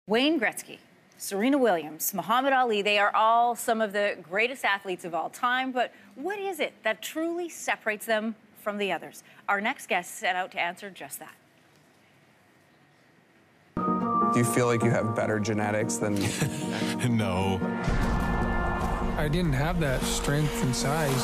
Wayne Gretzky, Serena Williams, Muhammad Ali, they are all some of the greatest athletes of all time, but what is it that truly separates them from the others? Our next guest set out to answer just that. Do you feel like you have better genetics than... No. I didn't have that strength and size.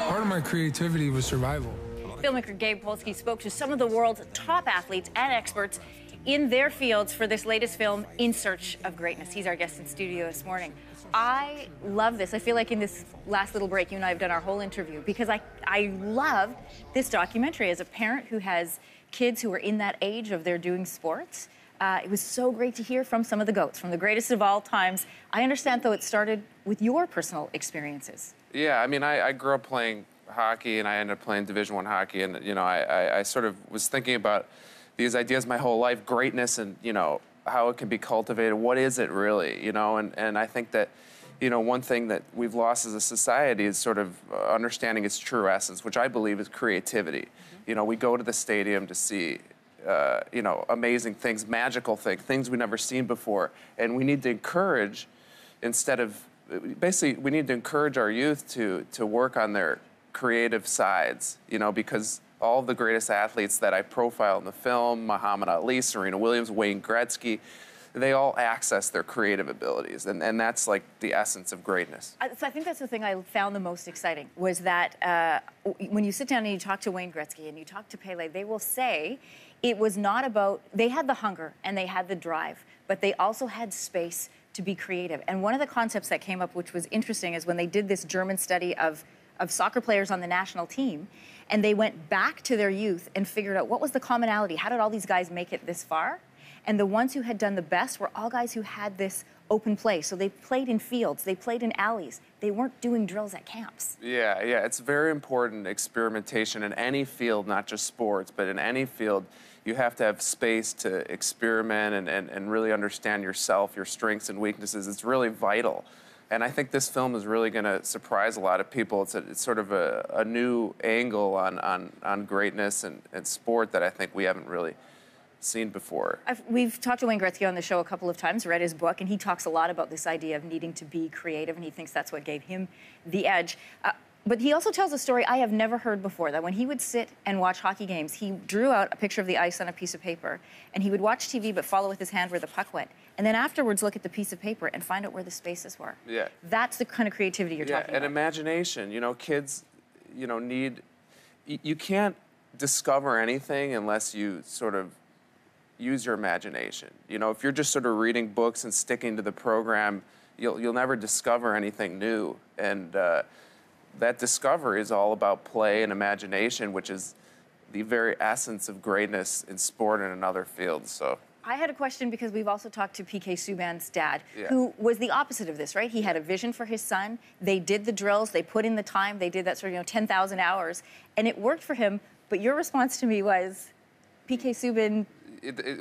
Part of my creativity was survival. Filmmaker Gabe Polsky spoke to some of the world's top athletes and experts in their fields for this latest film, In Search of Greatness. He's our guest in studio this morning. I love this. I feel like in this last little break, you and I have done our whole interview because I love this documentary. As a parent who has kids who are in that age of they're doing sports, it was so great to hear from some of the GOATs, from the greatest of all times. I understand, though, it started with your personal experiences. Yeah, I mean, I grew up playing hockey, and I ended up playing Division I hockey, and, you know, I sort of was thinking about these ideas my whole life, greatness and, you know, how it can be cultivated. What is it really, you know? And I think that, you know, one thing that we've lost as a society is sort of understanding its true essence, which I believe is creativity. You know, we go to the stadium to see, you know, amazing things, magical things we've never seen before. And we need to encourage, instead of, basically, we need to encourage our youth to work on their creative sides, you know, because all of the greatest athletes that I profile in the film, Muhammad Ali, Serena Williams, Wayne Gretzky, they all access their creative abilities, and that's like the essence of greatness. So I think that's the thing I found the most exciting, was that when you sit down and you talk to Wayne Gretzky and you talk to Pele, they will say it was not about, they had the hunger and they had the drive, but they also had space to be creative. And one of the concepts that came up, which was interesting, is when they did this German study of soccer players on the national team, and they went back to their youth and figured out what was the commonality. How did all these guys make it this far? And the ones who had done the best were all guys who had this open play. So they played in fields, they played in alleys. They weren't doing drills at camps. Yeah, it's very important, experimentation in any field, not just sports, but in any field. You have to have space to experiment and really understand yourself, your strengths and weaknesses. It's really vital. And I think this film is really going to surprise a lot of people. It's sort of a new angle on greatness and sport that I think we haven't really seen before. We've talked to Wayne Gretzky on the show a couple of times, read his book, and he talks a lot about this idea of needing to be creative, and he thinks that's what gave him the edge. But he also tells a story I have never heard before, that when he would sit and watch hockey games, he drew out a picture of the ice on a piece of paper, and he would watch TV but follow with his hand where the puck went, and then afterwards look at the piece of paper and find out where the spaces were. Yeah. That's the kind of creativity you're talking about. And imagination. You know, kids, you know, you can't discover anything unless you sort of use your imagination. You know, if you're just sort of reading books and sticking to the program, you'll never discover anything new. And that discovery is all about play and imagination, which is the very essence of greatness in sport and in other fields. So I had a question because we've also talked to PK Subban's dad, Yeah. who was the opposite of this, right? He had a vision for his son. They did the drills, they put in the time, they did that sort of, you know, 10,000 hours, and it worked for him. But your response to me was, PK Subban...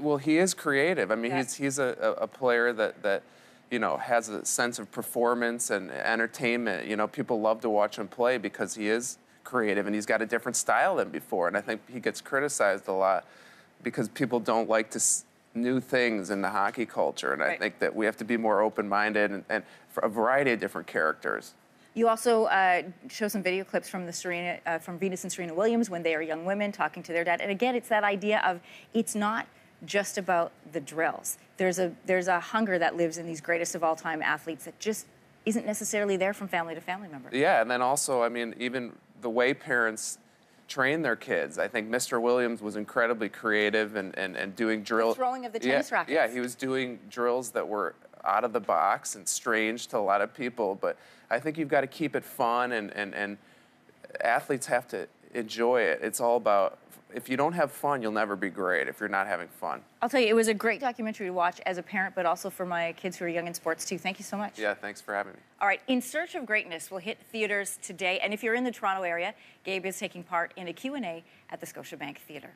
well, he is creative. I mean, Yeah. he's a player that you know, has a sense of performance and entertainment. You know, people love to watch him play because he is creative and he's got a different style than before. And I think he gets criticized a lot because people don't like new things in the hockey culture. And I think that we have to be more open-minded and for a variety of different characters. You also show some video clips from from Venus and Serena Williams when they are young women talking to their dad. And again, it's that idea of it's not just about the drills. There's a hunger that lives in these greatest of all time athletes that just isn't necessarily there from family to family member. Yeah, and then also, I mean, even the way parents train their kids. I think Mr. Williams was incredibly creative and doing drills. The throwing of the tennis rackets. Yeah, he was doing drills that were out of the box and strange to a lot of people, but I think you've got to keep it fun, and athletes have to enjoy it. It's all about, if you don't have fun, you'll never be great if you're not having fun. I'll tell you, it was a great documentary to watch as a parent, but also for my kids who are young in sports too. Thank you so much. Yeah, thanks for having me. All right, In Search of Greatness will hit theaters today, and if you're in the Toronto area, Gabe is taking part in a Q&A at the Scotiabank Theatre.